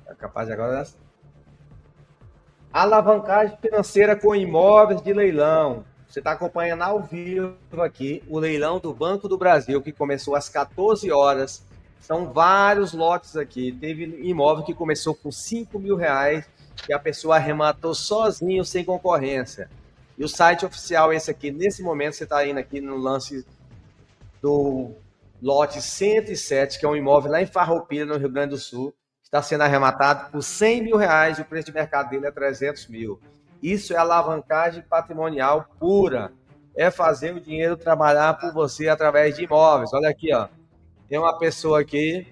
É capaz de agora. Alavancagem financeira com imóveis de leilão. Você está acompanhando ao vivo aqui o leilão do Banco do Brasil, que começou às 14 horas. São vários lotes aqui. Teve imóvel que começou com R$ 5.000 e a pessoa arrematou sozinho, sem concorrência. E o site oficial é esse aqui. Nesse momento, você está indo aqui no lance do lote 107, que é um imóvel lá em Farroupilha, no Rio Grande do Sul. Está sendo arrematado por R$ 100.000 e o preço de mercado dele é 300 mil. Isso é alavancagem patrimonial pura. É fazer o dinheiro trabalhar por você através de imóveis. Olha aqui, ó. Tem uma pessoa aqui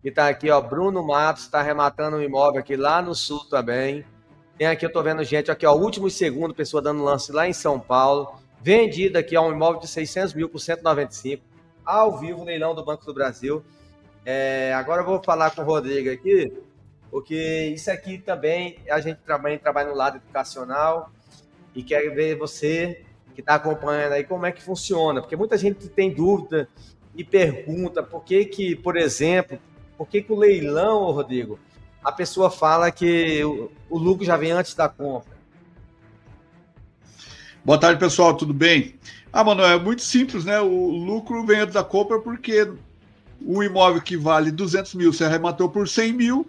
que está aqui, ó. Bruno Matos está arrematando um imóvel aqui lá no sul também. Tem aqui, eu estou vendo gente aqui, ó. Último e segundo, pessoa dando lance lá em São Paulo. Vendido aqui, ó, um imóvel de 600 mil por 195. Ao vivo, leilão do Banco do Brasil. Agora eu vou falar com o Rodrigo aqui, porque isso aqui também a gente também trabalha no lado educacional e quer ver você que está acompanhando aí como é que funciona, porque muita gente tem dúvida e pergunta por que que, por exemplo, por que que o leilão, Rodrigo, a pessoa fala que o lucro já vem antes da compra. Boa tarde, pessoal, tudo bem? Mano, é muito simples, né? O lucro vem antes da compra porque um imóvel que vale 200 mil, você arrematou por 100 mil,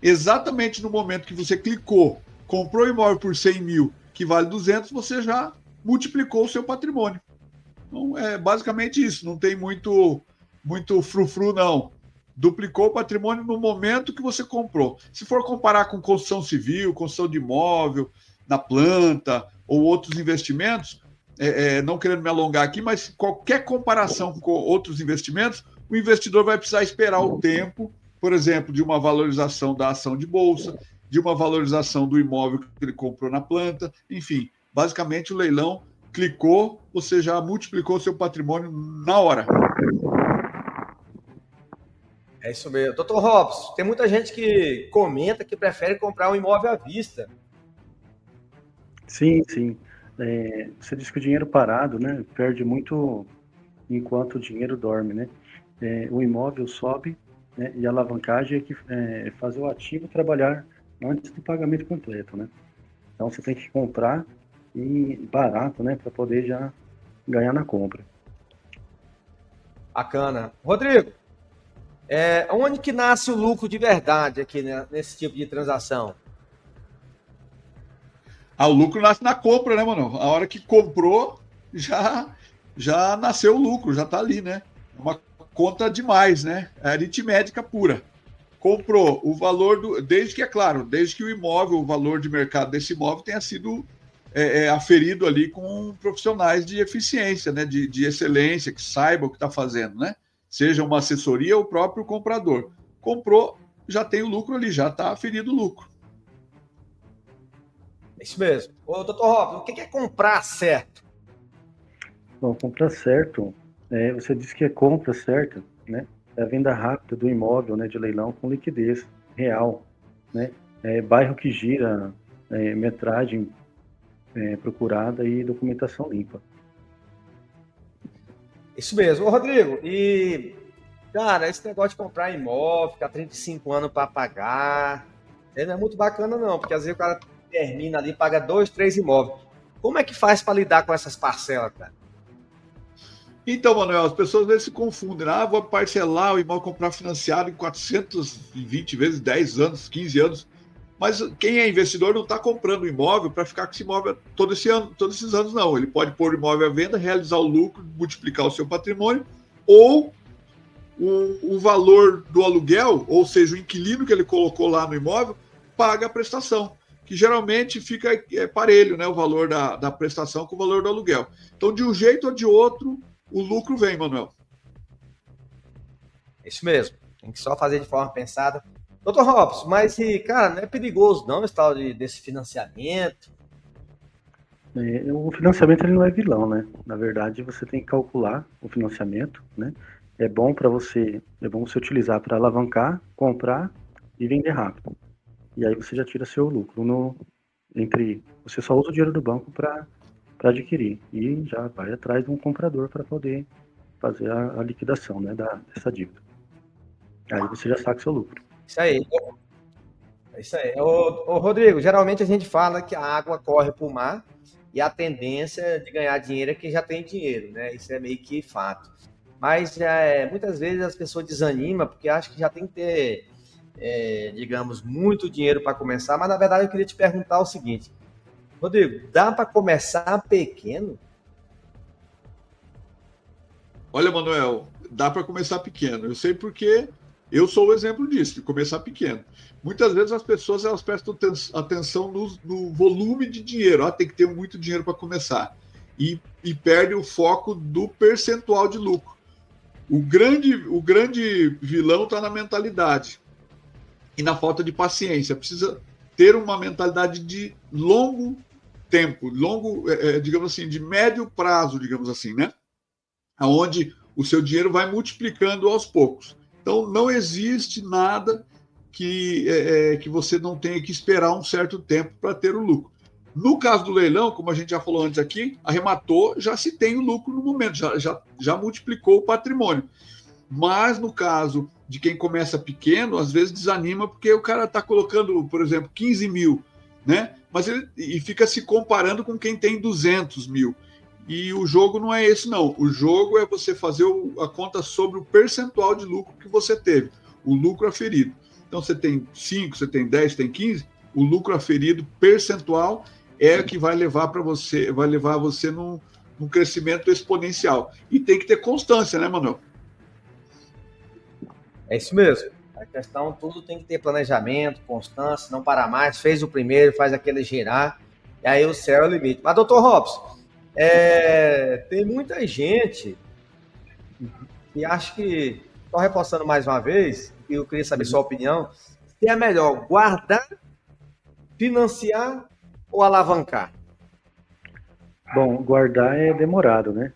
exatamente no momento que você clicou, comprou o imóvel por 100 mil, que vale 200, você já multiplicou o seu patrimônio. Então, é basicamente isso, não tem muito frufru, não. Duplicou o patrimônio no momento que você comprou. Se for comparar com construção civil, construção de imóvel, na planta ou outros investimentos, não querendo me alongar aqui, mas qualquer comparação com outros investimentos, o investidor vai precisar esperar o tempo, por exemplo, de uma valorização da ação de bolsa, de uma valorização do imóvel que ele comprou na planta, enfim, basicamente o leilão clicou, você já multiplicou seu patrimônio na hora. É isso mesmo. Doutor Robson, tem muita gente que comenta que prefere comprar um imóvel à vista. Sim, sim. Você diz que o dinheiro parado, né, perde muito enquanto o dinheiro dorme, né? O imóvel sobe, né, e a alavancagem é que faz o ativo trabalhar antes do pagamento completo, né? Então você tem que comprar e barato, né, para poder já ganhar na compra. Bacana. Rodrigo, onde que nasce o lucro de verdade aqui, né, nesse tipo de transação? O lucro nasce na compra, né, mano? A hora que comprou, já nasceu o lucro, já tá ali, né? É uma conta demais, né? É aritmética pura. Comprou o valor desde que, é claro, desde que o imóvel, o valor de mercado desse imóvel tenha sido aferido ali com profissionais de eficiência, né? De excelência, que saibam o que está fazendo, né? Seja uma assessoria ou o próprio comprador. Comprou, já tem o lucro ali, já está aferido o lucro. É isso mesmo. Ô, doutor Robson, o que é comprar certo? Bom, comprar certo, você disse que é compra certa, né? É a venda rápida do imóvel, né, de leilão com liquidez real, né? Bairro que gira, metragem procurada e documentação limpa. Isso mesmo. Ô, Rodrigo, cara, esse negócio de comprar imóvel, ficar 35 anos para pagar, não é muito bacana não, porque às vezes o cara termina ali, paga dois, três imóveis. Como é que faz para lidar com essas parcelas, cara? Então, Manuel, as pessoas às vezes se confundem. Vou parcelar o imóvel, comprar financiado em 420 vezes 10 anos, 15 anos. Mas quem é investidor não está comprando o imóvel para ficar com esse imóvel todo esse ano, todos esses anos, não. Ele pode pôr o imóvel à venda, realizar o lucro, multiplicar o seu patrimônio, ou o valor do aluguel, ou seja, o inquilino que ele colocou lá no imóvel, paga a prestação, que geralmente fica parelho, né, o valor da prestação com o valor do aluguel. Então, de um jeito ou de outro, o lucro vem, Manuel. É isso mesmo. Tem que só fazer de forma pensada. Doutor Robson, mas, cara, não é perigoso não esse tal desse financiamento? O financiamento ele não é vilão, né? Na verdade, você tem que calcular o financiamento, né? É bom você utilizar para alavancar, comprar e vender rápido. E aí você já tira seu lucro você só usa o dinheiro do banco para adquirir e já vai atrás de um comprador para poder fazer a liquidação, né, dessa dívida. Aí você já saca seu lucro. Isso aí. Isso aí. Ô, Rodrigo, geralmente a gente fala que a água corre para o mar e a tendência de ganhar dinheiro é que já tem dinheiro, né? Isso é meio que fato. Mas muitas vezes as pessoas desanimam porque acham que já tem que ter, digamos, muito dinheiro para começar. Mas na verdade eu queria te perguntar o seguinte, Rodrigo, dá para começar pequeno? Olha, Manuel, dá para começar pequeno. Eu sei porque eu sou o exemplo disso, de começar pequeno. Muitas vezes as pessoas elas prestam atenção no volume de dinheiro. Tem que ter muito dinheiro para começar. E perde o foco do percentual de lucro. O grande vilão está na mentalidade e na falta de paciência. Precisa ter uma mentalidade de longo tempo, digamos assim, de médio prazo, digamos assim, né? Onde o seu dinheiro vai multiplicando aos poucos. Então, não existe nada que você não tenha que esperar um certo tempo para ter o lucro. No caso do leilão, como a gente já falou antes aqui, arrematou, já se tem o lucro no momento, já multiplicou o patrimônio. Mas no caso de quem começa pequeno, às vezes desanima porque o cara está colocando, por exemplo, 15 mil, né? E fica se comparando com quem tem 200 mil. E o jogo não é esse, não. O jogo é você fazer a conta sobre o percentual de lucro que você teve, o lucro aferido. Então, você tem 5, você tem 10, tem 15, o lucro aferido percentual é que vai levar você num crescimento exponencial. E tem que ter constância, né, Manuel? É isso mesmo. A questão, tudo tem que ter planejamento, constância, não parar mais. Fez o primeiro, faz aquele girar, e aí o céu é o limite. Mas, doutor Robson, tem muita gente que acha que, só reforçando mais uma vez, e eu queria saber sua opinião, se é melhor guardar, financiar ou alavancar? Bom, guardar é demorado, né?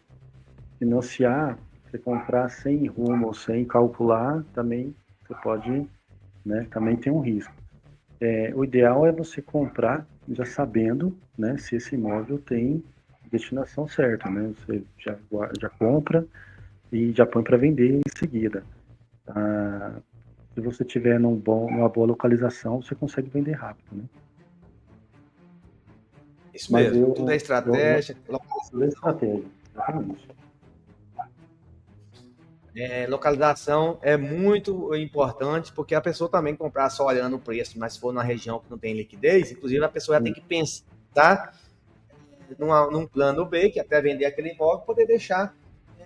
Financiar, você comprar sem rumo, sem calcular, também você pode, né? Também tem um risco. O ideal é você comprar já sabendo, né? Se esse imóvel tem destinação certa, né? Você já compra e já põe para vender em seguida. Se você tiver numa boa localização, você consegue vender rápido, né? Isso mesmo, tudo é estratégia. Tudo é estratégia, exatamente. Localização é muito importante, porque a pessoa também comprar só olhando o preço, mas se for numa região que não tem liquidez, inclusive a pessoa já tem que pensar num plano B, que até vender aquele imóvel, poder deixar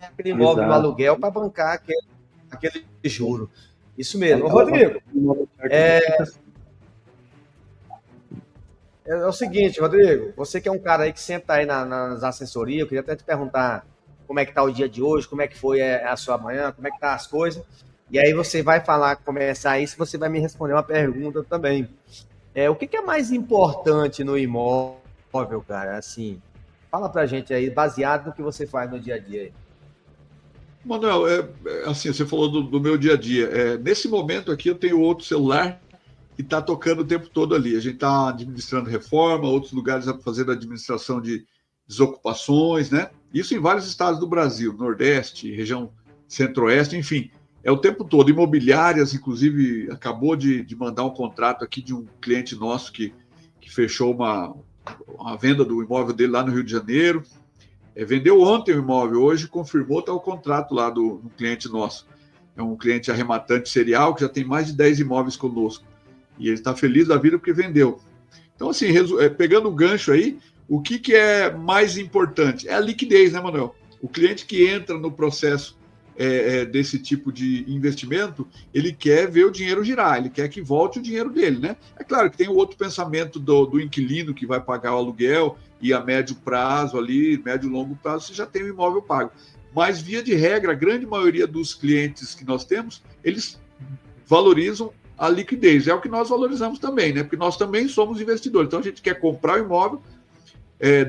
aquele imóvel no aluguel para bancar aquele juro. Isso mesmo. Rodrigo, é o seguinte, Rodrigo, você que é um cara aí que sempre está aí nas assessorias, eu queria até te perguntar como é que está o dia de hoje, como é que foi a sua manhã, como é que tá as coisas, e aí você vai começar isso, você vai me responder uma pergunta também. O que é mais importante no imóvel, cara? Assim, fala pra gente aí, baseado no que você faz no dia a dia aí. Manuel, assim, você falou do meu dia a dia. Nesse momento aqui eu tenho outro celular que está tocando o tempo todo ali. A gente está administrando reforma, outros lugares fazendo administração de desocupações, né? Isso em vários estados do Brasil, Nordeste, região Centro-Oeste, enfim. É o tempo todo. Imobiliárias, inclusive, acabou de mandar um contrato aqui de um cliente nosso que fechou uma venda do imóvel dele lá no Rio de Janeiro. Vendeu ontem o imóvel, hoje confirmou, está o contrato lá do cliente nosso. É um cliente arrematante serial que já tem mais de 10 imóveis conosco. E ele está feliz da vida porque vendeu. Então, assim, pegando o gancho aí, o que é mais importante? É a liquidez, né, Manuel? O cliente que entra no processo desse tipo de investimento, ele quer ver o dinheiro girar, ele quer que volte o dinheiro dele, né? É claro que tem o outro pensamento do inquilino que vai pagar o aluguel e a médio prazo ali, médio e longo prazo, você já tem o imóvel pago. Mas, via de regra, a grande maioria dos clientes que nós temos, eles valorizam a liquidez. É o que nós valorizamos também, né? Porque nós também somos investidores. Então, a gente quer comprar o imóvel,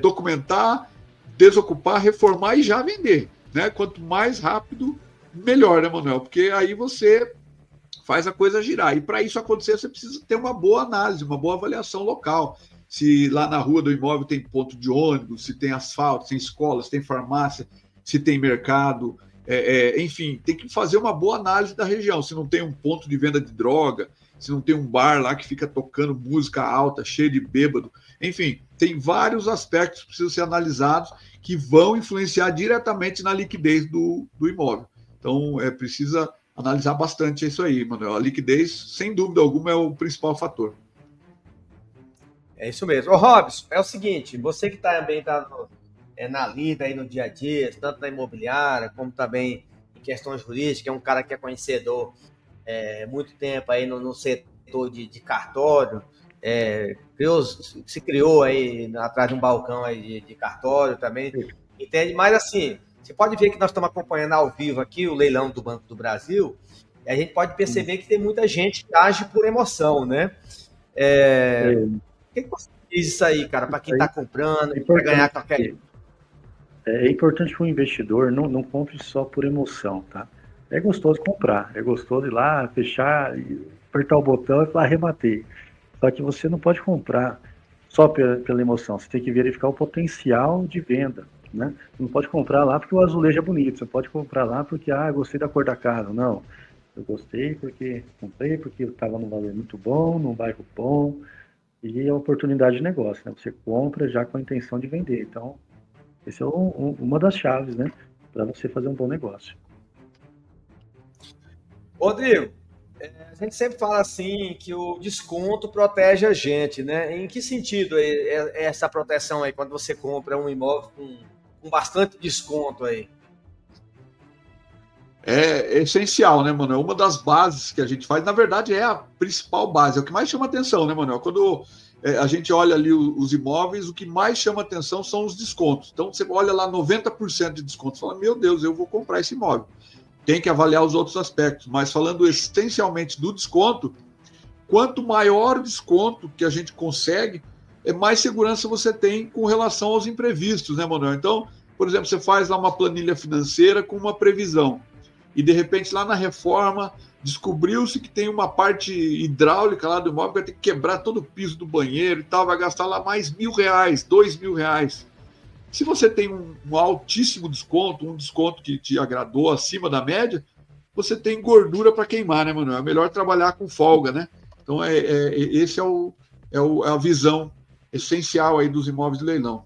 documentar, desocupar, reformar e já vender, né? Quanto mais rápido, melhor, né, Manuel? Porque aí você faz a coisa girar. E para isso acontecer, você precisa ter uma boa análise, uma boa avaliação local. Se lá na rua do imóvel tem ponto de ônibus, se tem asfalto, se tem escola, se tem farmácia, se tem mercado, enfim, tem que fazer uma boa análise da região. Se não tem um ponto de venda de droga, se não tem um bar lá que fica tocando música alta, cheio de bêbado. Enfim, tem vários aspectos que precisam ser analisados que vão influenciar diretamente na liquidez do imóvel. Então, precisa analisar bastante isso aí, Manuel. A liquidez, sem dúvida alguma, é o principal fator. É isso mesmo. Ô, Robson, é o seguinte, você que também está na lida aí no dia a dia, tanto na imobiliária, como também em questões jurídicas, é um cara que é conhecedor muito tempo aí no setor de cartório, se criou aí atrás de um balcão aí de cartório também, entende? Mas assim, você pode ver que nós estamos acompanhando ao vivo aqui o leilão do Banco do Brasil, e a gente pode perceber que tem muita gente que age por emoção, né? O que você diz isso aí, cara, para quem está comprando, para ganhar qualquer... É importante para o investidor não compre só por emoção, tá? É gostoso comprar, é gostoso ir lá, fechar, apertar o botão e falar, arrematei. Só que você não pode comprar só pela emoção, você tem que verificar o potencial de venda, né? Você não pode comprar lá porque o azulejo é bonito, você pode comprar lá porque, gostei da cor da casa. Não, eu gostei porque comprei, porque estava num valor muito bom, num bairro bom, e a oportunidade de negócio, né? Você compra já com a intenção de vender. Então, esse é uma das chaves, né? Para você fazer um bom negócio. Rodrigo, a gente sempre fala assim que o desconto protege a gente, né? Em que sentido é essa proteção aí quando você compra um imóvel com bastante desconto aí? É essencial, né, Manuel? Uma das bases que a gente faz, na verdade, é a principal base, é o que mais chama atenção, né, Manuel? Quando a gente olha ali os imóveis, o que mais chama atenção são os descontos. Então, você olha lá 90% de desconto, você fala, meu Deus, eu vou comprar esse imóvel. Tem que avaliar os outros aspectos, mas falando essencialmente do desconto, quanto maior o desconto que a gente consegue, mais segurança você tem com relação aos imprevistos, né, Manuel? Então, por exemplo, você faz lá uma planilha financeira com uma previsão, e de repente lá na reforma descobriu-se que tem uma parte hidráulica lá do imóvel que vai ter que quebrar todo o piso do banheiro e tal, vai gastar lá mais R$1.000, R$2.000. Se você tem um altíssimo desconto, um desconto que te agradou acima da média, você tem gordura para queimar, né, Manuel? É melhor trabalhar com folga, né? Então, esse é a visão essencial aí dos imóveis de leilão.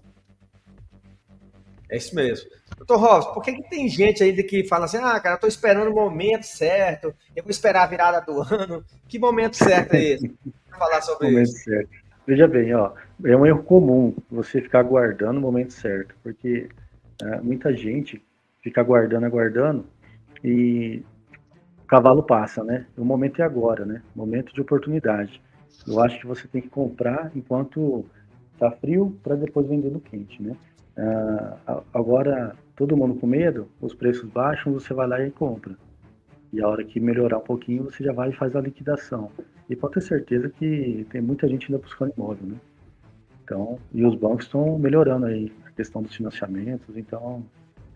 É isso mesmo. Doutor Robson, por que tem gente ainda que fala assim, cara, eu estou esperando o momento certo, eu vou esperar a virada do ano. Que momento certo é esse? Vou falar sobre momento isso. Certo. Veja bem, é um erro comum você ficar aguardando o momento certo, porque muita gente fica aguardando e o cavalo passa, né? O momento é agora, né? Momento de oportunidade. Eu acho que você tem que comprar enquanto está frio para depois vender no quente, né? Agora, todo mundo com medo, os preços baixam, você vai lá e compra. E a hora que melhorar um pouquinho, você já vai e faz a liquidação. E pode ter certeza que tem muita gente ainda buscando imóvel, né? Então, e os bancos estão melhorando aí a questão dos financiamentos, então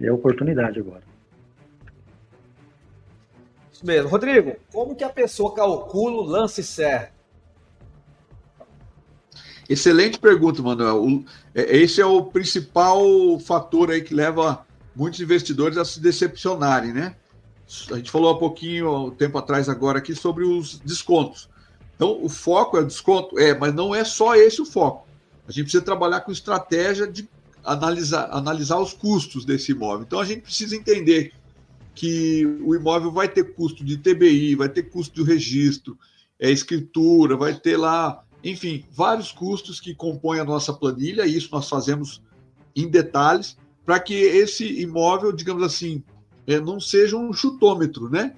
é oportunidade agora. Isso mesmo. Rodrigo, como que a pessoa calcula o lance certo? Excelente pergunta, Manuel. Esse é o principal fator aí que leva muitos investidores a se decepcionarem, né? A gente falou há pouquinho, tempo atrás agora aqui, sobre os descontos. Então, o foco é o desconto? Mas não é só esse o foco. A gente precisa trabalhar com estratégia de analisar os custos desse imóvel. Então, a gente precisa entender que o imóvel vai ter custo de TBI, vai ter custo de registro, escritura, vai ter lá, enfim, vários custos que compõem a nossa planilha, e isso nós fazemos em detalhes, para que esse imóvel, digamos assim, não seja um chutômetro, né?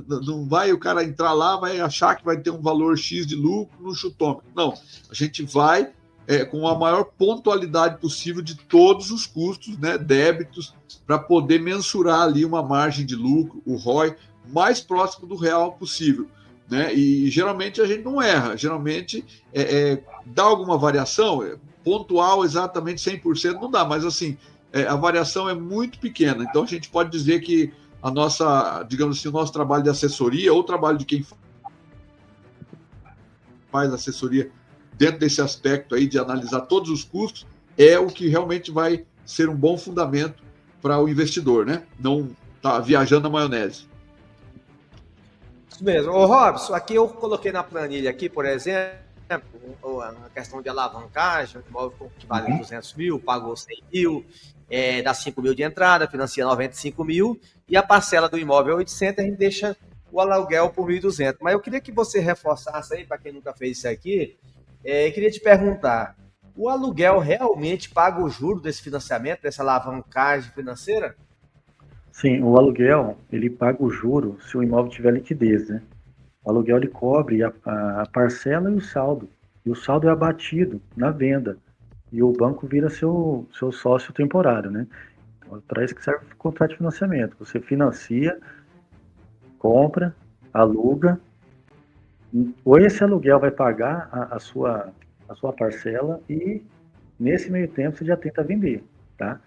Não vai o cara entrar lá, vai achar que vai ter um valor X de lucro no chutômetro. Não, a gente vai com a maior pontualidade possível de todos os custos, né, débitos, para poder mensurar ali uma margem de lucro, o ROI, mais próximo do real possível. Né? E geralmente a gente não erra, geralmente dá alguma variação, pontual exatamente 100% não dá, mas assim, a variação é muito pequena, então a gente pode dizer que a nossa, digamos assim, o nosso trabalho de assessoria, ou o trabalho de quem faz assessoria dentro desse aspecto aí de analisar todos os custos, é o que realmente vai ser um bom fundamento para o investidor, né? Não tá viajando na maionese. Isso mesmo. Ô, Robson, aqui eu coloquei na planilha aqui, por exemplo, a questão de alavancagem, o imóvel que vale 200 mil, pagou 100 mil, dá 5 mil de entrada, financia 95 mil, e a parcela do imóvel é 800, a gente deixa o aluguel por 1.200. Mas eu queria que você reforçasse aí, para quem nunca fez isso aqui, queria te perguntar, o aluguel realmente paga o juro desse financiamento, dessa alavancagem financeira? Sim, o aluguel, ele paga o juro se o imóvel tiver liquidez, né? O aluguel, ele cobre a parcela e o saldo. E o saldo é abatido na venda. E o banco vira seu sócio temporário, né? Então, para isso que serve o contrato de financiamento. Você financia, compra, aluga, ou esse aluguel vai pagar a sua parcela e nesse meio tempo você já tenta vender, tá?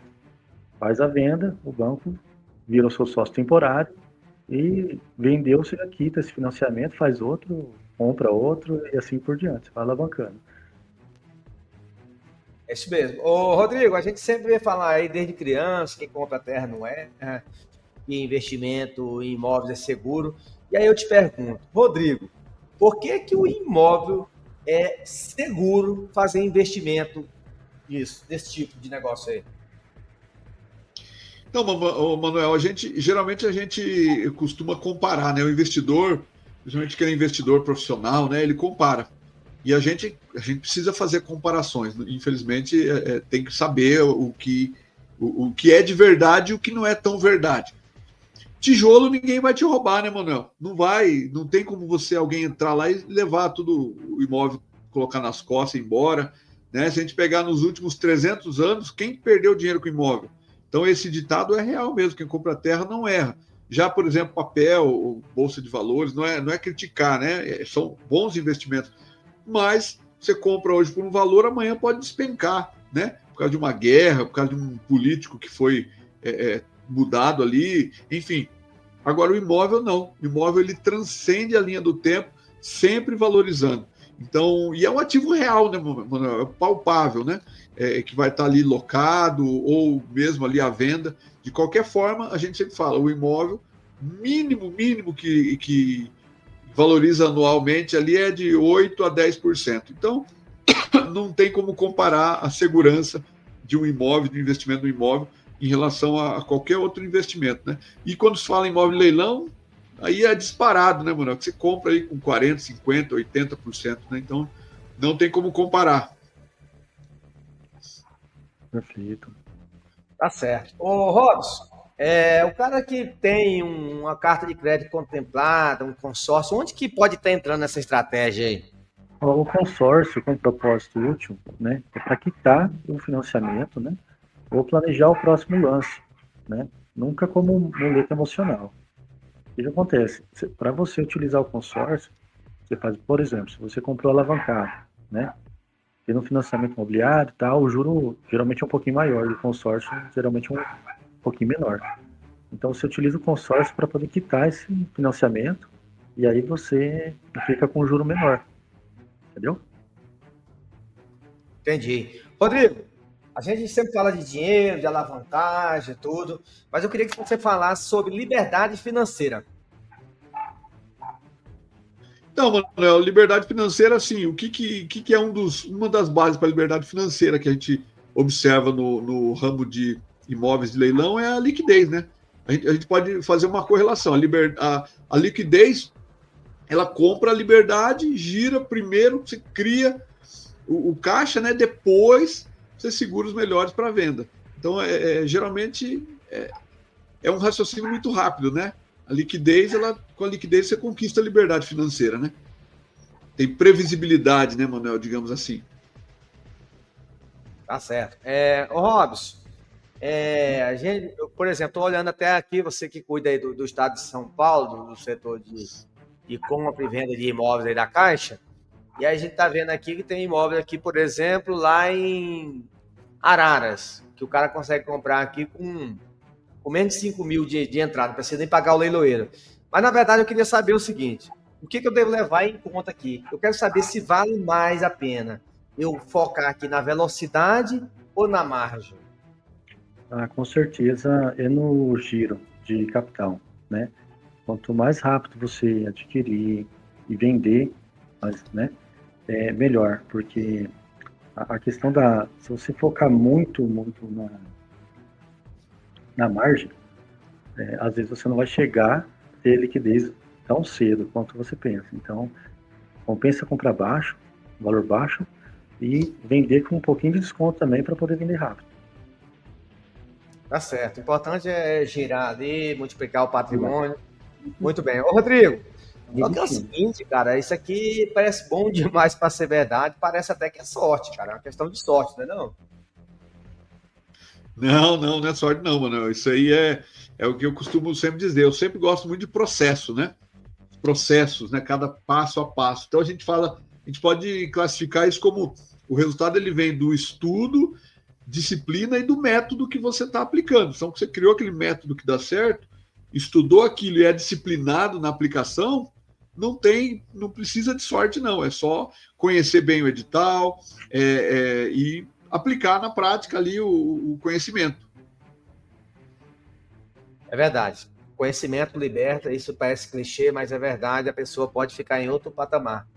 Faz a venda, o banco vira o seu sócio temporário e vendeu, você já quita esse financiamento, faz outro, compra outro e assim por diante. Você vai alavancando. É isso mesmo. Ô, Rodrigo, a gente sempre vê falar aí desde criança, quem compra terra não erra, que investimento em imóveis é seguro. E aí eu te pergunto, Rodrigo, por que que o imóvel é seguro fazer investimento desse tipo de negócio aí? Então, Manuel, geralmente a gente costuma comparar, né? O investidor, principalmente que é investidor profissional, né? Ele compara. E a gente precisa fazer comparações. Infelizmente, tem que saber o que é de verdade e o que não é tão verdade. Tijolo ninguém vai te roubar, né, Manuel? Não vai, não tem como alguém entrar lá e levar tudo o imóvel, colocar nas costas e ir embora. Né? Se a gente pegar nos últimos 300 anos, quem perdeu dinheiro com imóvel? Então, esse ditado é real mesmo: quem compra terra não erra. Já, por exemplo, papel, ou bolsa de valores, não é criticar, né? São bons investimentos. Mas você compra hoje por um valor, amanhã pode despencar, né? Por causa de uma guerra, por causa de um político que foi mudado ali, enfim. Agora, o imóvel não. O imóvel ele transcende a linha do tempo, sempre valorizando. Então, e é um ativo real, né, Manuel? É palpável, né? Que vai estar ali locado ou mesmo ali à venda. De qualquer forma, a gente sempre fala, o imóvel mínimo que valoriza anualmente ali é de 8 a 10%. Então, não tem como comparar a segurança de um imóvel, de investimento no imóvel, em relação a qualquer outro investimento, né? E quando se fala em imóvel leilão, aí é disparado, né, Manuel? Que você compra aí com 40, 50, 80%, né? Então, não tem como comparar. Perfeito. Tá certo. Ô, Robson, o cara que tem uma carta de crédito contemplada, um consórcio, onde que pode estar entrando nessa estratégia aí? O consórcio com propósito útil, né, é para quitar o financiamento, né, ou planejar o próximo lance, né, nunca como muleta emocional. O que acontece? Para você utilizar o consórcio, você faz, por exemplo, se você comprou alavancado, né, e no financiamento imobiliário, tá, o juro geralmente é um pouquinho maior, e o consórcio geralmente é um pouquinho menor. Então você utiliza o consórcio para poder quitar esse financiamento e aí você fica com um juro menor, entendeu? Entendi. Rodrigo, a gente sempre fala de dinheiro, de alavancagem, tudo, mas eu queria que você falasse sobre liberdade financeira. Então, Manuel, liberdade financeira, assim, o que é uma das bases para a liberdade financeira que a gente observa no ramo de imóveis de leilão é a liquidez, né? A gente pode fazer uma correlação. A liquidez, ela compra a liberdade, gira primeiro, você cria o caixa, né? Depois você segura os melhores para venda. Então, geralmente, é um raciocínio muito rápido, né? Com a liquidez você conquista a liberdade financeira, né? Tem previsibilidade, né, Manuel, digamos assim. Tá certo. Ô Robson, a gente, por exemplo, estou olhando até aqui, você que cuida aí do estado de São Paulo, do setor de compra e venda de imóveis aí da Caixa, e aí a gente está vendo aqui que tem imóvel aqui, por exemplo, lá em Araras, que o cara consegue comprar aqui com menos de 5 mil de entrada, não precisa nem pagar o leiloeiro. Mas, na verdade, eu queria saber o seguinte, o que eu devo levar em conta aqui? Eu quero saber se vale mais a pena eu focar aqui na velocidade ou na margem. Ah, com certeza é no giro de capital, né? Quanto mais rápido você adquirir e vender, né, é melhor, porque a questão se você focar muito na margem, às vezes você não vai chegar a ter liquidez tão cedo quanto você pensa. Então, compensa comprar baixo, valor baixo, e vender com um pouquinho de desconto também para poder vender rápido. Tá certo. O importante é girar ali, multiplicar o patrimônio. Muito bem. Ô, Rodrigo, só que é o seguinte, cara, isso aqui parece bom demais para ser verdade, parece até que é sorte, cara. É uma questão de sorte, não é não? Não é sorte não, mano. Isso aí é o que eu costumo sempre dizer. Eu sempre gosto muito de processo, né? Processos, né? Cada passo a passo. Então a gente pode classificar isso como o resultado ele vem do estudo, disciplina e do método que você está aplicando. Então você criou aquele método que dá certo, estudou aquilo e é disciplinado na aplicação, não precisa de sorte não. É só conhecer bem o edital e aplicar na prática ali o conhecimento. É verdade. Conhecimento liberta, isso parece clichê, mas é verdade, a pessoa pode ficar em outro patamar.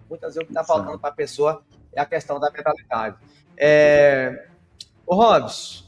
Muitas vezes o que está faltando para a pessoa é a questão da mentalidade. Ô, Robson,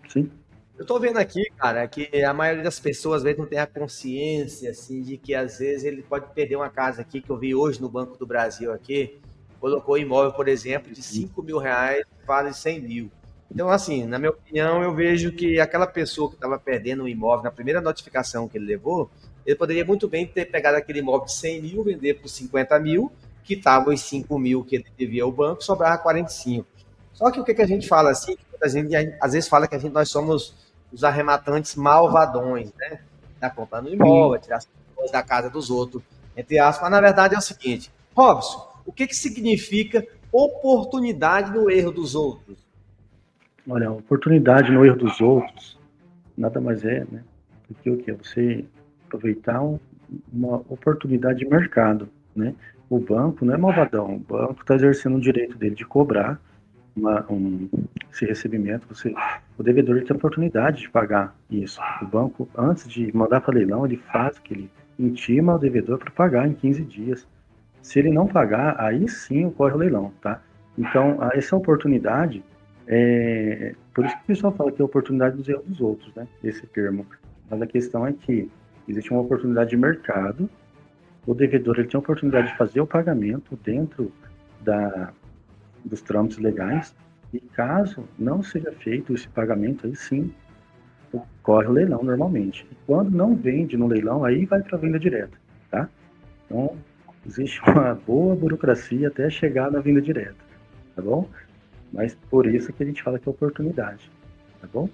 Sim. eu estou vendo aqui, cara, que a maioria das pessoas às vezes não tem a consciência, assim, de que às vezes ele pode perder uma casa aqui, que eu vi hoje no Banco do Brasil aqui, colocou imóvel, por exemplo, de 5 mil reais, vale 100 mil. Então, assim, na minha opinião, eu vejo que aquela pessoa que estava perdendo um imóvel, na primeira notificação que ele levou, ele poderia muito bem ter pegado aquele imóvel de 100 mil, vender por 50 mil, que estavam os 5 mil que ele devia ao banco, sobrava 45. Só que o que a gente fala assim, que a gente às vezes fala que nós somos os arrematantes malvadões, né? Tá comprando imóvel, tirar as coisas da casa dos outros, entre aspas, mas na verdade é o seguinte, Robson, o que significa oportunidade no erro dos outros? Olha, a oportunidade no erro dos outros nada mais é, né, do que o que? Você aproveitar uma oportunidade de mercado, né? O banco não é malvadão, o banco está exercendo o direito dele de cobrar esse recebimento. O devedor tem a oportunidade de pagar isso. O banco, antes de mandar para leilão, ele faz que ele intima o devedor para pagar em 15 dias. Se ele não pagar, aí sim ocorre o leilão, tá? Então, essa oportunidade, por isso que o pessoal fala que é a oportunidade dos erros dos outros, né? Esse termo. Mas a questão é que existe uma oportunidade de mercado, o devedor ele tem a oportunidade de fazer o pagamento dentro dos trâmites legais, e caso não seja feito esse pagamento, aí sim ocorre o leilão normalmente. E quando não vende no leilão, aí vai para a venda direta, tá? Então, existe uma boa burocracia até chegar na venda direta, tá bom? Mas por isso que a gente fala que é oportunidade, tá bom?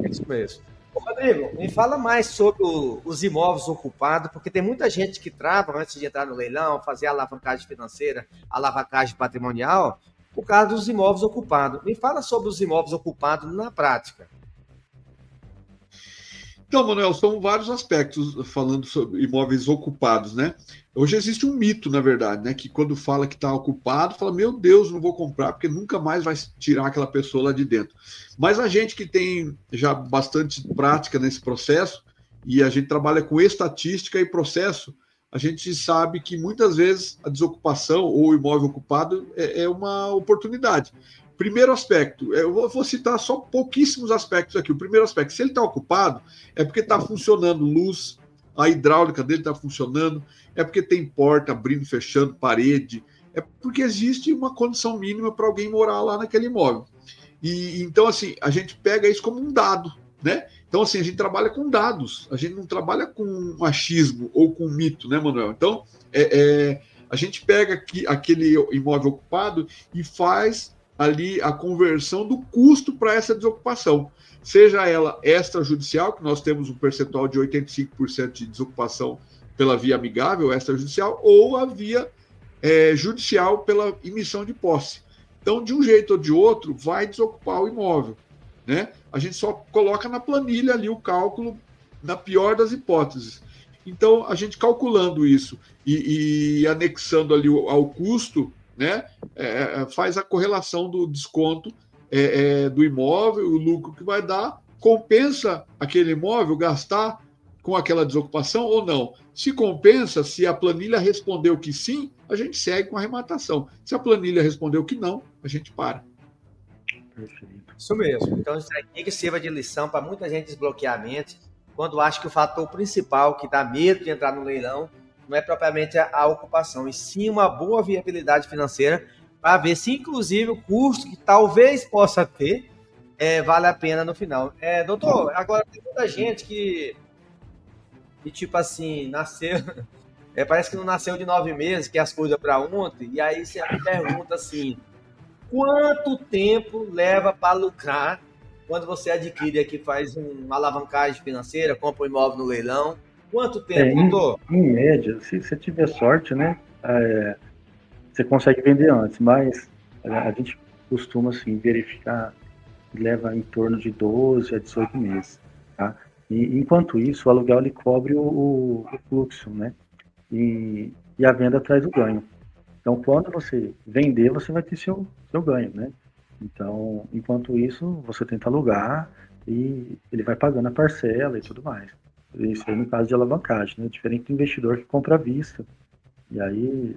É isso mesmo. Ô, Rodrigo, me fala mais sobre os imóveis ocupados, porque tem muita gente que trava antes de entrar no leilão, fazer a alavancagem financeira, a alavancagem patrimonial, por causa dos imóveis ocupados. Me fala sobre os imóveis ocupados na prática. Então, Manuel, são vários aspectos falando sobre imóveis ocupados, né? Hoje existe um mito, na verdade, né? Que quando fala que está ocupado, fala, meu Deus, não vou comprar, porque nunca mais vai tirar aquela pessoa lá de dentro. Mas a gente que tem já bastante prática nesse processo, e a gente trabalha com estatística e processo, a gente sabe que muitas vezes a desocupação ou o imóvel ocupado é uma oportunidade. Primeiro aspecto, eu vou citar só pouquíssimos aspectos aqui. O primeiro aspecto, se ele está ocupado, é porque está funcionando luz, a hidráulica dele está funcionando, é porque tem porta abrindo, fechando, parede, é porque existe uma condição mínima para alguém morar lá naquele imóvel. E então, assim, a gente pega isso como um dado, né? Então, assim, a gente trabalha com dados, a gente não trabalha com achismo ou com mito, né, Manuel? Então, a gente pega aquele imóvel ocupado e faz ali a conversão do custo para essa desocupação, seja ela extrajudicial, que nós temos um percentual de 85% de desocupação pela via amigável extrajudicial, ou a via judicial pela emissão de posse. Então, de um jeito ou de outro, vai desocupar o imóvel, né? A gente só coloca na planilha ali o cálculo, na pior das hipóteses. Então, a gente calculando isso e anexando ali ao custo, né, faz a correlação do desconto do imóvel, o lucro que vai dar, compensa aquele imóvel gastar com aquela desocupação ou não. Se compensa, se a planilha respondeu que sim, a gente segue com a arrematação. Se a planilha respondeu que não, a gente para. Perfeito. Isso mesmo. Então, isso aqui que sirva de lição para muita gente desbloquear a mente, quando acha que o fator principal que dá medo de entrar no leilão não é propriamente a ocupação, e sim uma boa viabilidade financeira, para ver se, inclusive, o custo que talvez possa ter vale a pena no final. Doutor, agora tem muita gente que tipo assim, nasceu. Parece que não nasceu de 9 meses, que é as coisas para ontem, e aí você me pergunta assim: quanto tempo leva para lucrar quando você adquire aqui, faz uma alavancagem financeira, compra um imóvel no leilão? Quanto tempo, doutor? Em média, se você tiver sorte, né, você consegue vender antes, mas a gente costuma assim, verificar que leva em torno de 12 a 18 meses. Tá? E, enquanto isso, o aluguel ele cobre o fluxo, né? E a venda traz o ganho. Então, quando você vender, você vai ter seu ganho, né? Então, enquanto isso, você tenta alugar e ele vai pagando a parcela e tudo mais. Isso aí no caso de alavancagem, né? Diferente do investidor que compra à vista. E aí,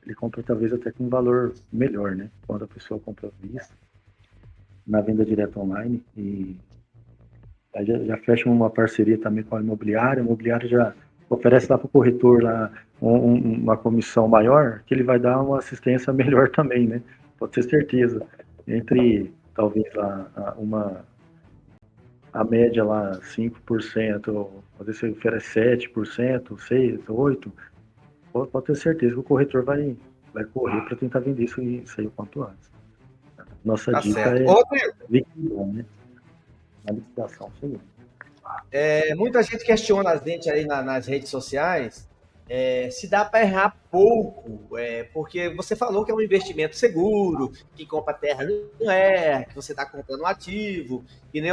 ele compra talvez até com um valor melhor, né? Quando a pessoa compra à vista, na venda direta online, e aí já fecha uma parceria também com a imobiliária já oferece lá para o corretor lá uma comissão maior, que ele vai dar uma assistência melhor também, né? Pode ter certeza. Entre talvez lá a média lá 5%, pode ser que oferece 7%, 6%, 8%, pode ter certeza que o corretor vai correr para tentar vender isso aí o quanto antes. Nossa Tá dica certo. é Rodrigo, liquidar, né? Na liquidação, segundo. muita gente questiona a gente aí nas redes sociais se dá para errar pouco, porque você falou que é um investimento seguro, que compra terra não que você está comprando um ativo, que nem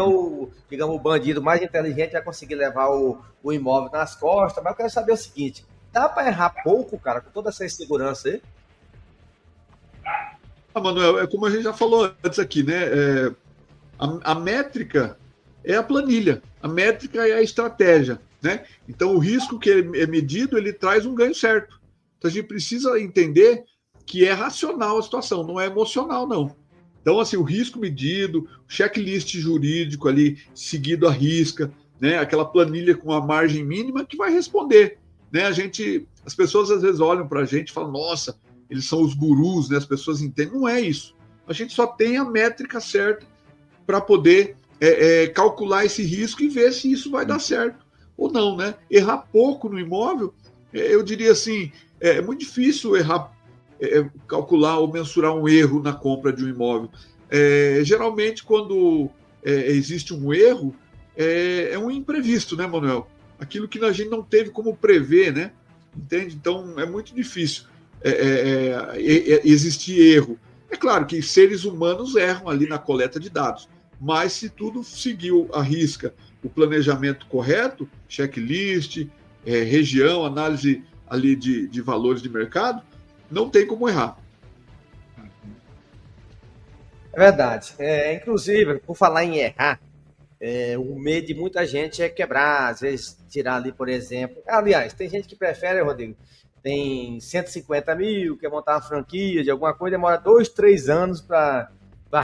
digamos, o bandido mais inteligente vai conseguir levar o imóvel nas costas, mas eu quero saber o seguinte: dá para errar pouco, cara, com toda essa insegurança aí? Manuel, é como a gente já falou antes aqui, né? A métrica é a planilha, a métrica é a estratégia, né? Então, o risco que é medido, ele traz um ganho certo. Então, a gente precisa entender que é racional a situação, não é emocional, não. Então, assim, o risco medido, o checklist jurídico ali, seguido à risca, né? Aquela planilha com a margem mínima que vai responder, né? As pessoas às vezes olham para a gente e falam, nossa, eles são os gurus, né? As pessoas entendem. Não é isso. A gente só tem a métrica certa para poder calcular esse risco e ver se isso vai dar certo ou não, né? Errar pouco no imóvel, eu diria assim, é muito difícil errar, calcular ou mensurar um erro na compra de um imóvel. Geralmente, quando existe um erro, é um imprevisto, né, Manuel? Aquilo que a gente não teve como prever, né? Entende? Então, é muito difícil existir erro. É claro que seres humanos erram ali na coleta de dados, mas se tudo seguiu à risca o planejamento correto, checklist, região, análise ali de valores de mercado, não tem como errar. É verdade. Inclusive, por falar em errar, o medo de muita gente é quebrar, às vezes tirar ali, por exemplo. Aliás, tem gente que prefere, Rodrigo, tem 150 mil, quer montar uma franquia de alguma coisa, demora 2, 3 anos para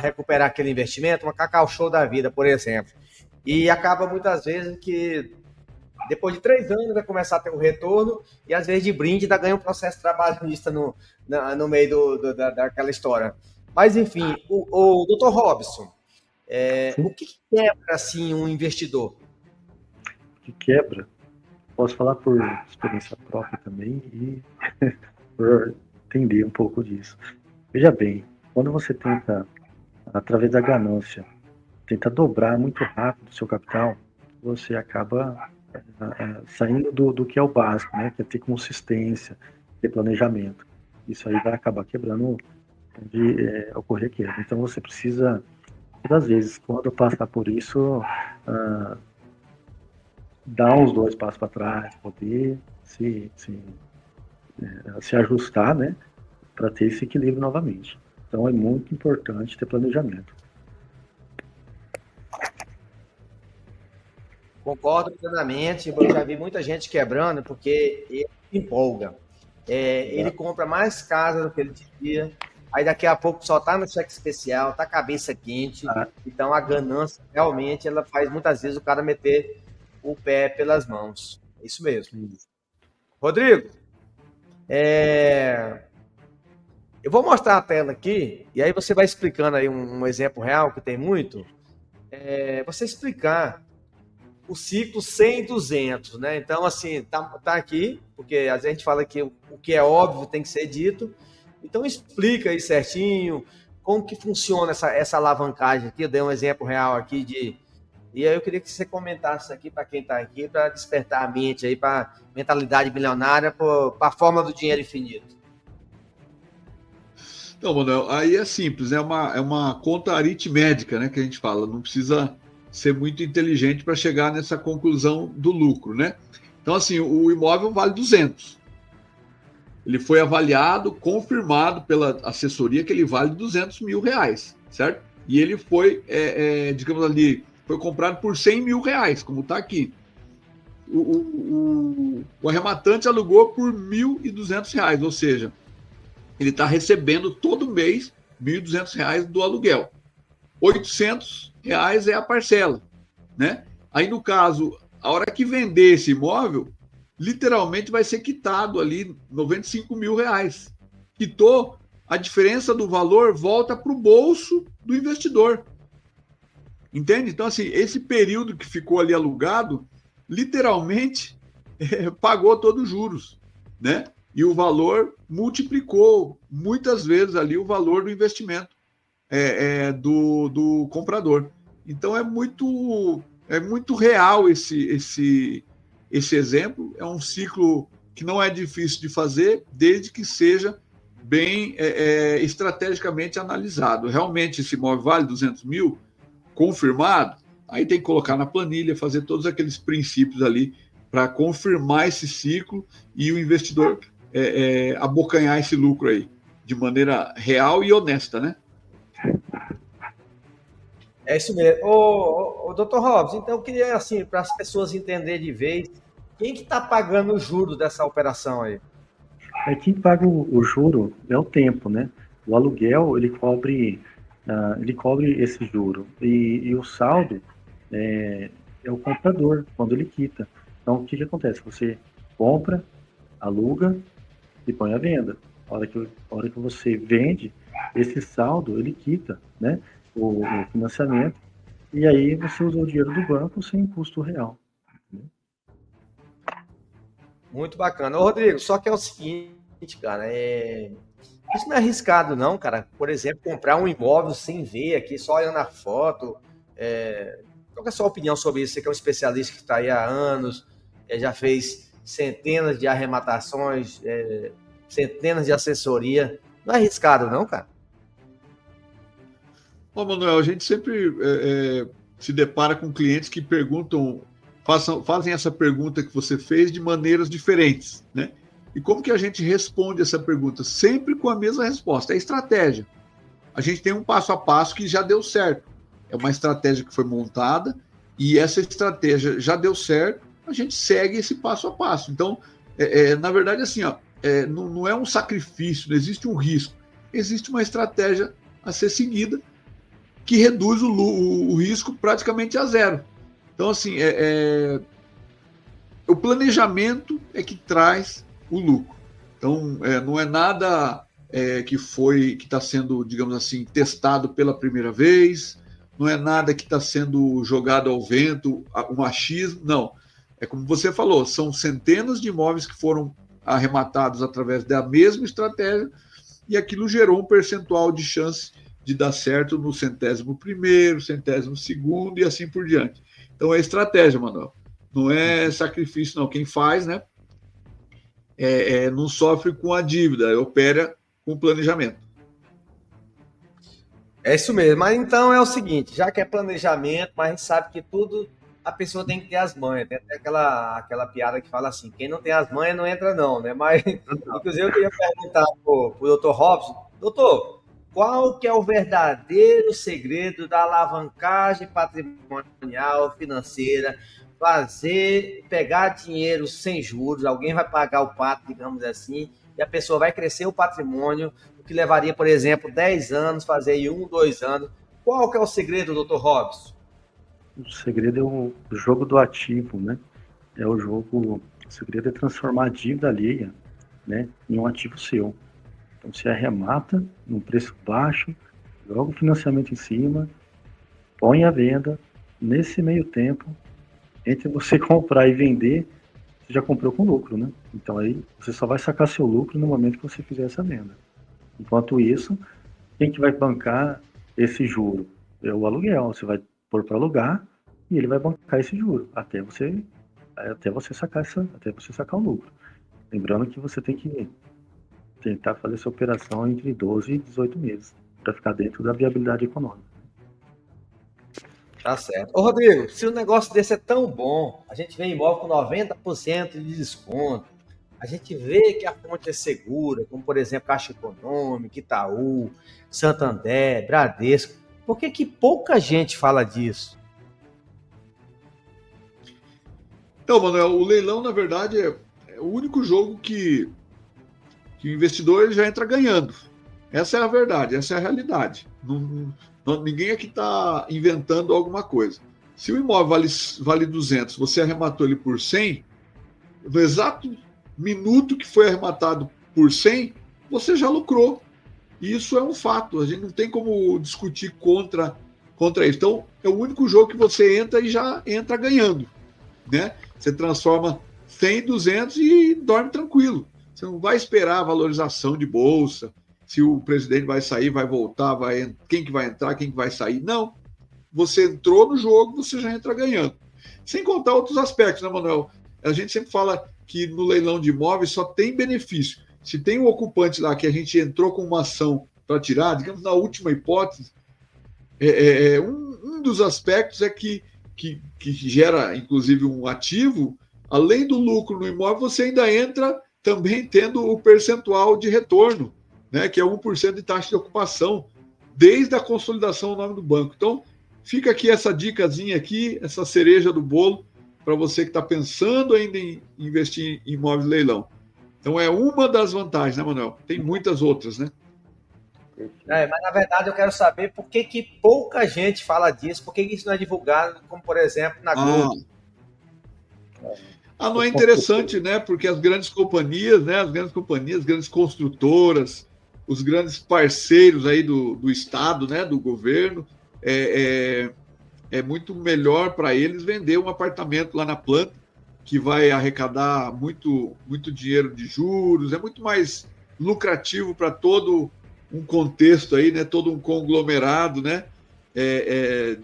recuperar aquele investimento, uma Cacau Show da vida, por exemplo. E acaba muitas vezes que depois de 3 anos vai começar a ter um retorno e às vezes de brinde ainda ganha um processo trabalhista no meio daquela história. Mas enfim, o Dr. Robson, o que quebra assim um investidor? O que quebra, posso falar por experiência própria também e por entender um pouco disso. Veja bem, quando você tenta, através da ganância, tenta dobrar muito rápido o seu capital, você acaba saindo do que é o básico, né? Que é ter consistência, ter planejamento. Isso aí vai acabar quebrando de ocorrer quebra. Então você precisa, muitas vezes, quando passar por isso, dar uns 2 passos para trás, poder se ajustar, né? Para ter esse equilíbrio novamente. Então é muito importante ter planejamento. Concordo plenamente. Eu já vi muita gente quebrando porque ele se empolga. Ele compra mais casa do que ele devia. Aí daqui a pouco só está no cheque especial, tá cabeça quente. Então a ganância realmente ela faz muitas vezes o cara meter o pé pelas mãos. Isso mesmo. Rodrigo, eu vou mostrar a tela aqui e aí você vai explicando aí um exemplo real que tem muito. Você explicar o ciclo 100 e 200, né? Então, assim, tá aqui, porque às vezes a gente fala que o que é óbvio tem que ser dito. Então, explica aí certinho como que funciona essa alavancagem aqui. Eu dei um exemplo real aqui E aí eu queria que você comentasse isso aqui para quem está aqui, para despertar a mente aí, para mentalidade milionária, para a forma do dinheiro infinito. Então, Manuel, aí é simples, é uma conta aritmética, né, que a gente fala. Não precisa ser muito inteligente para chegar nessa conclusão do lucro, né? Então, assim, o imóvel vale 200. Ele foi avaliado, confirmado pela assessoria que ele vale 200 mil reais, certo? E ele foi, digamos ali, foi comprado por 100 mil reais, como está aqui. O arrematante alugou por 1.200 reais, ou seja, ele está recebendo todo mês 1.200 reais do aluguel. 800 reais é a parcela, né? Aí, no caso, a hora que vender esse imóvel, literalmente vai ser quitado ali 95 mil reais. Quitou, a diferença do valor volta para o bolso do investidor. Entende? Então, assim, esse período que ficou ali alugado, literalmente pagou todos os juros, né? E o valor multiplicou muitas vezes ali o valor do investimento do comprador. Então é muito real esse exemplo. É um ciclo que não é difícil de fazer, desde que seja bem estrategicamente analisado. Realmente esse imóvel vale 200 mil, confirmado, aí tem que colocar na planilha, fazer todos aqueles princípios ali para confirmar esse ciclo e o investidor abocanhar esse lucro aí, de maneira real e honesta, né? É isso mesmo. Ô, Dr. Robson, então eu queria, assim, para as pessoas entenderem de vez, quem que está pagando o juro dessa operação aí? Quem paga o juro é o tempo, né? O aluguel, ele cobre esse juro. E o saldo é o comprador, quando ele quita. Então, o que acontece? Você compra, aluga e põe à venda. A hora que você vende, esse saldo, ele quita, né? O financiamento. E aí você usa o dinheiro do banco sem custo real. Muito bacana. Ô, Rodrigo, só que é o seguinte, cara, isso não é arriscado, não, cara. Por exemplo, comprar um imóvel sem ver aqui, só olhando a foto. Qual que é a sua opinião sobre isso? Você que é um especialista que está aí há anos, já fez centenas de arrematações, centenas de assessoria. Não é arriscado, não, cara? Bom, Manuel, a gente sempre se depara com clientes que perguntam, fazem essa pergunta que você fez de maneiras diferentes, né? E como que a gente responde essa pergunta? Sempre com a mesma resposta, é estratégia. A gente tem um passo a passo que já deu certo. É uma estratégia que foi montada e essa estratégia já deu certo, a gente segue esse passo a passo. Então, na verdade, assim, não é um sacrifício, não existe um risco. Existe uma estratégia a ser seguida que reduz o risco praticamente a zero. Então, assim, o planejamento é que traz o lucro. Então, não é nada que está sendo, digamos assim, testado pela primeira vez, não é nada que está sendo jogado ao vento, um achismo, não. É como você falou, são centenas de imóveis que foram arrematados através da mesma estratégia e aquilo gerou um percentual de chance de dar certo no 101º, 102º e assim por diante. Então é estratégia, Manuel. Não é sacrifício, não. Quem faz, né, não sofre com a dívida, opera com planejamento. É isso mesmo. Mas então é o seguinte, já que é planejamento, mas a gente sabe que tudo a pessoa tem que ter as manhas. Tem até aquela piada que fala assim, quem não tem as manhas não entra não, né? Mas, inclusive, eu queria perguntar para o Dr. Robson, doutor, qual que é o verdadeiro segredo da alavancagem patrimonial financeira pegar dinheiro sem juros, alguém vai pagar o pato, digamos assim, e a pessoa vai crescer o patrimônio, o que levaria, por exemplo, 10 anos, fazer em 1, 2 anos. Qual que é o segredo, doutor Robson? O segredo é o jogo do ativo, né? O segredo é transformar a dívida alheia, né, em um ativo seu. Então você arremata num preço baixo, joga o financiamento em cima, põe a venda. Nesse meio tempo, entre você comprar e vender, você já comprou com lucro, né? Então aí você só vai sacar seu lucro no momento que você fizer essa venda. Enquanto isso, quem que vai bancar esse juro? É o aluguel. Você vai pôr para alugar e ele vai bancar esse juro até você sacar o lucro. Lembrando que você tem que tentar fazer essa operação entre 12 e 18 meses para ficar dentro da viabilidade econômica. Tá certo. Ô, Rodrigo, se o negócio desse é tão bom, a gente vê imóvel com 90% de desconto, a gente vê que a fonte é segura, como, por exemplo, Caixa Econômica, Itaú, Santander, Bradesco. Por que que pouca gente fala disso? Então, Manuel, o leilão, na verdade, é o único jogo que o investidor ele já entra ganhando. Essa é a verdade, essa é a realidade. Ninguém aqui está inventando alguma coisa. Se o imóvel vale 200, você arrematou ele por 100, no exato minuto que foi arrematado por 100, você já lucrou. E isso é um fato, a gente não tem como discutir contra isso. Então, é o único jogo que você entra e já entra ganhando, né? Você transforma 100 em 200 e dorme tranquilo. Você não vai esperar a valorização de bolsa, se o presidente vai sair, vai voltar, quem que vai entrar, quem que vai sair. Não. Você entrou no jogo, você já entra ganhando. Sem contar outros aspectos, né, Manuel? A gente sempre fala que no leilão de imóveis só tem benefício. Se tem um ocupante lá que a gente entrou com uma ação para tirar, digamos, na última hipótese, um dos aspectos é que gera, inclusive, um ativo, além do lucro no imóvel, você ainda entra também tendo o percentual de retorno, né, que é 1% de taxa de ocupação, desde a consolidação do nome do banco. Então, fica aqui essa dicasinha aqui, essa cereja do bolo, para você que está pensando ainda em investir em imóvel de leilão. Então, é uma das vantagens, né, Manuel? Tem muitas outras, né? Mas, na verdade, eu quero saber por que que pouca gente fala disso, por que que isso não é divulgado, como, por exemplo, na Globo. Não é interessante, né? Porque as grandes companhias, as grandes construtoras, os grandes parceiros aí do Estado, né, do governo, é muito melhor para eles vender um apartamento lá na planta, que vai arrecadar muito, muito dinheiro de juros, é muito mais lucrativo para todo um contexto aí, né, todo um conglomerado, né,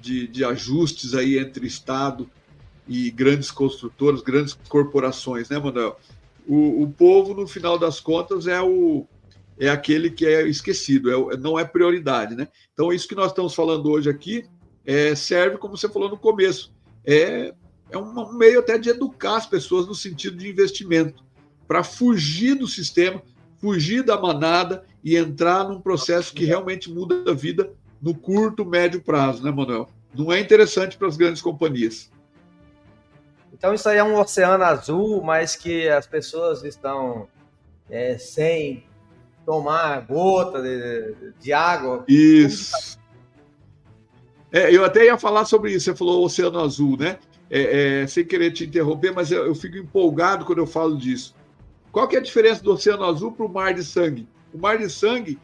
de ajustes aí entre Estado e grandes construtoras, grandes corporações, né, Manuel? O povo, no final das contas, é aquele que é esquecido, não é prioridade, né? Então, isso que nós estamos falando hoje aqui serve, como você falou no começo, é um meio até de educar as pessoas no sentido de investimento, para fugir do sistema, fugir da manada e entrar num processo que realmente muda a vida no curto, médio prazo, né, Manuel? Não é interessante para as grandes companhias. Então, isso aí é um oceano azul, mas que as pessoas estão sem tomar gota de água. Isso. Eu até ia falar sobre isso, você falou oceano azul, né? Sem querer te interromper, mas eu fico empolgado quando eu falo disso. Qual que é a diferença do oceano azul para o mar de sangue? O mar de sangue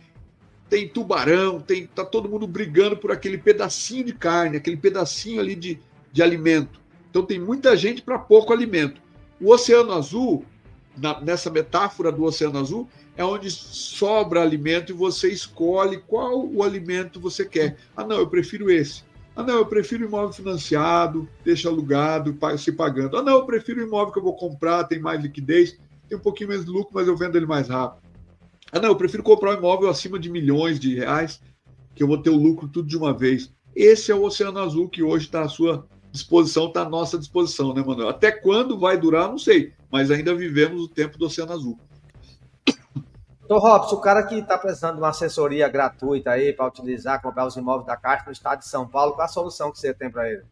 tem tubarão, tá todo mundo brigando por aquele pedacinho de carne, aquele pedacinho ali de alimento. Então tem muita gente para pouco alimento. O oceano azul, nessa metáfora do oceano azul, é onde sobra alimento e você escolhe qual o alimento você quer. Não, eu prefiro esse. Não, eu prefiro imóvel financiado, deixa alugado, se pagando. Não, eu prefiro o imóvel que eu vou comprar, tem mais liquidez, tem um pouquinho menos de lucro, mas eu vendo ele mais rápido. Não, eu prefiro comprar um imóvel acima de milhões de reais, que eu vou ter o lucro tudo de uma vez. Esse é o oceano azul que hoje está à sua disposição, está à nossa disposição, né, Manuel? Até quando vai durar, não sei, mas ainda vivemos o tempo do oceano azul. Doutor Robson, o cara que está precisando de uma assessoria gratuita aí para utilizar, comprar os imóveis da Caixa no estado de São Paulo, qual a solução que você tem para ele?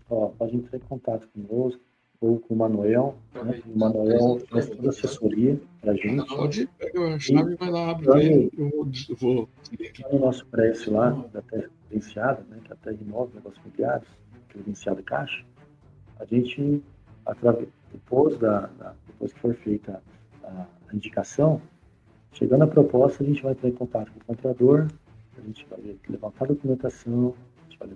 Ó, pode entrar em contato conosco ou com o Manuel, né? O Manuel faz toda a assessoria para a gente. Onde pega a E chave, vai lá, abre, lá vem, no, eu vou aqui. lá no nosso prédio lá, da terra credenciada, né? Que é a terra imóvel, negócios imobiliários, credenciada Caixa, a gente, depois que for feita a indicação, chegando a proposta, a gente vai entrar em contato com o comprador, a gente vai levantar a documentação, a gente vai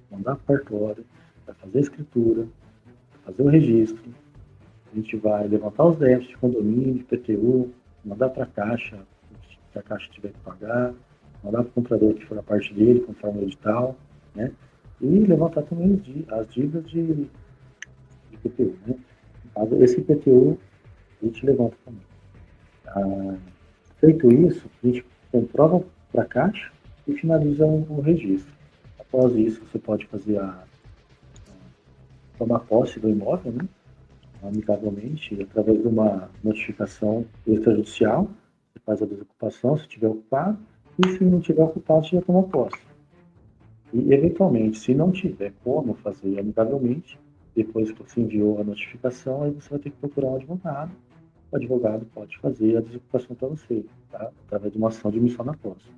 mandar para o cartório, vai fazer a escritura, vai fazer o registro, a gente vai levantar os débitos de condomínio, de PTU, mandar para a Caixa, que a Caixa tiver que pagar, mandar para o comprador que for a parte dele, conforme o edital, né? E levantar também as dívidas de IPTU, né? No caso, esse IPTU a gente levanta também. Ah, feito isso, a gente comprova para a Caixa e finaliza o registro. Após isso, você pode fazer tomar posse do imóvel, né? Amigavelmente, através de uma notificação extrajudicial, você faz a desocupação, se tiver ocupado, e se não tiver ocupado, você já toma posse. E, eventualmente, se não tiver como fazer amigavelmente, depois que você enviou a notificação, aí você vai ter que procurar um advogado. O advogado pode fazer a desocupação para você, tá? Através de uma ação de omissão na posse.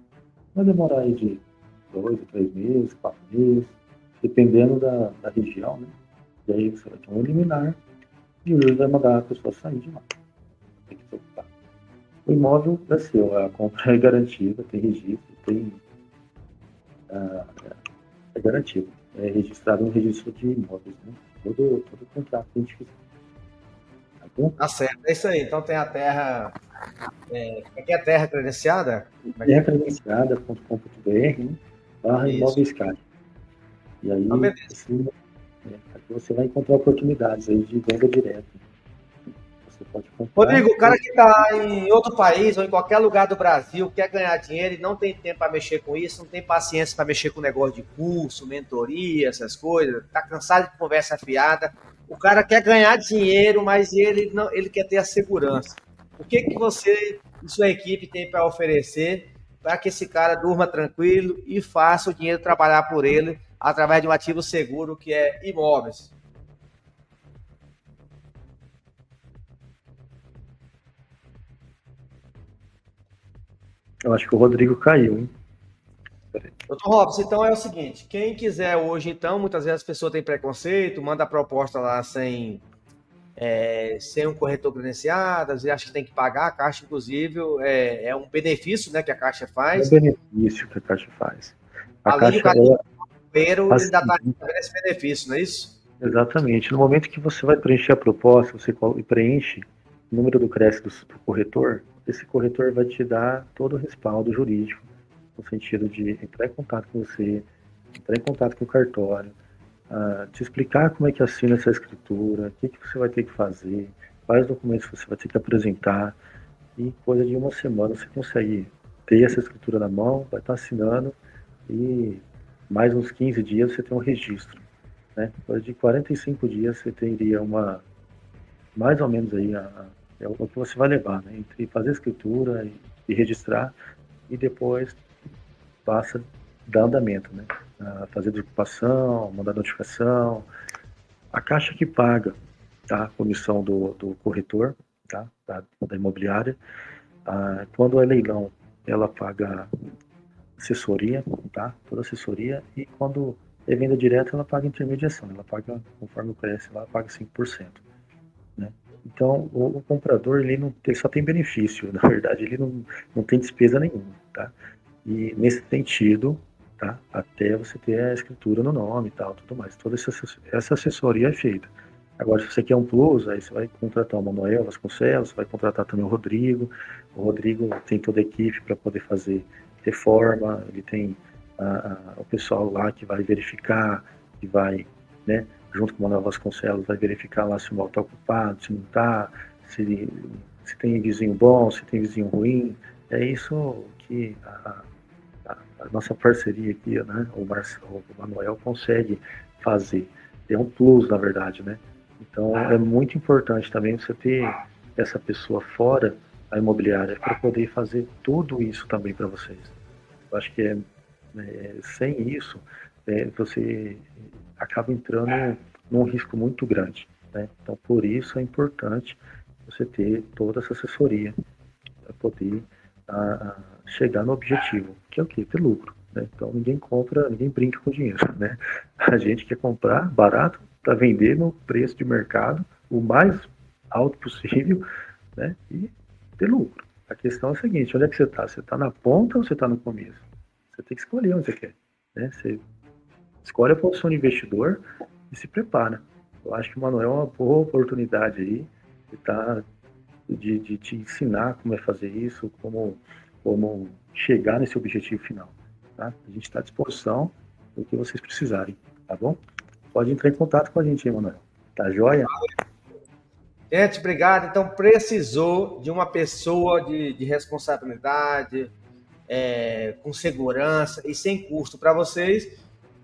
Vai demorar aí de 2 a 3 meses, 4 meses, dependendo da região, né? E aí você vai ter um liminar e o juiz vai mandar a pessoa sair de lá. Tem que desocupar. O imóvel é seu, a compra é garantida, tem registro, é garantido. É registrado no registro de imóveis, né? Todo contrato que a gente fizer. Tá bom? Tá certo, é isso aí. Então tem a terra. Aqui é a terra credenciada? terracredenciada.com.br, né? Isso. /imóveis Caixa. E Então, aí, beleza. assim, aqui você vai encontrar oportunidades aí de venda direta. Você pode comprar. Rodrigo, o cara que está em outro país ou em qualquer lugar do Brasil quer ganhar dinheiro e não tem tempo para mexer com isso, não tem paciência para mexer com negócio de curso, mentoria, essas coisas, está cansado de conversa fiada. O cara quer ganhar dinheiro, mas ele não, ele quer ter a segurança. O que que você e sua equipe tem para oferecer para que esse cara durma tranquilo e faça o dinheiro trabalhar por ele através de um ativo seguro que é imóveis? Eu acho que o Rodrigo caiu, hein? Doutor Robson, então é o seguinte, quem quiser hoje, então, muitas vezes as pessoas têm preconceito, manda a proposta lá sem um corretor credenciado, às vezes acha que tem que pagar, a Caixa, inclusive, é um benefício, né, que a Caixa É o faz, benefício que a Caixa faz. A além de o Caixa, cara ela, dinheiro, ainda está assim, recebendo esse benefício, não é isso? exatamente. No momento que você vai preencher a proposta, você preenche o número do CRES do corretor, esse corretor vai te dar todo o respaldo jurídico, no sentido de entrar em contato com você, entrar em contato com o cartório, te explicar como é que assina essa escritura, o que, que você vai ter que fazer, quais documentos você vai ter que apresentar, e coisa de uma semana você consegue ter essa escritura na mão, vai estar assinando, e mais uns 15 dias você tem um registro. Né? Depois de 45 dias você teria mais ou menos aí, é o que você vai levar, né? Entre fazer a escritura e registrar, e depois passa dar andamento, né? Fazer desocupação, mandar notificação, a Caixa que paga, tá? A comissão do corretor, tá? Da imobiliária. Quando é leilão, ela paga assessoria, tá? Toda assessoria. E quando é venda direta, ela paga intermediação. Ela paga, conforme o preço, ela paga 5%. Né? Então, o comprador, ele só tem benefício. Na verdade, ele não tem despesa nenhuma, tá? E nesse sentido, tá? Até você ter a escritura no nome e tal, tudo mais. Toda essa assessoria é feita. Agora, se você quer um plus, aí você vai contratar o Manuel Vasconcelos, você vai contratar também o Rodrigo. O Rodrigo tem toda a equipe para poder fazer reforma, ele tem o pessoal lá que vai verificar, que vai, né, junto com o Manuel Vasconcelos, vai verificar lá se o imóvel está ocupado, se não está, se tem vizinho bom, se tem vizinho ruim. É isso que a nossa parceria aqui, né, o Manuel consegue fazer. É um plus, na verdade, né? Então é muito importante também você ter essa pessoa fora da imobiliária para poder fazer tudo isso também para vocês. Eu acho que sem isso, você acaba entrando num risco muito grande, né? Então, por isso é importante você ter toda essa assessoria para poder chegar no objetivo, que é o quê? Ter lucro, né? Então, ninguém compra, ninguém brinca com dinheiro, né? A gente quer comprar barato para vender no preço de mercado o mais alto possível, né? E ter lucro. A questão é a seguinte, onde é que você está? Você está na ponta ou você está no começo? Você tem que escolher onde você quer, né? Você escolhe a posição de investidor e se prepara. Eu acho que o Manuel é uma boa oportunidade aí de te ensinar como é fazer isso, como chegar nesse objetivo final. Tá? A gente está à disposição do que vocês precisarem, tá bom? Pode entrar em contato com a gente aí, Manuel. Tá joia? Gente, obrigado. Então, precisou de uma pessoa de responsabilidade, com segurança e sem custo para vocês.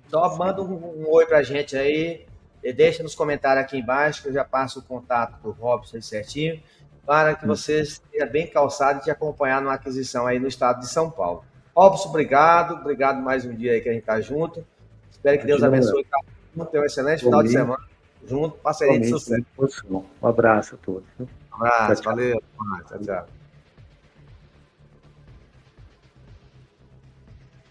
Só manda um oi para a gente aí, deixa nos comentários aqui embaixo, que eu já passo o contato do Robson aí certinho, para que vocês estejam bem calçados e te acompanhar numa aquisição aí no estado de São Paulo. Robson, obrigado mais um dia aí que a gente está junto. Espero que Deus abençoe cada um, tenha um excelente final de semana junto, parceria de sucesso. Um abraço a todos. Um abraço, Tchau, tchau. valeu. Tchau, tchau.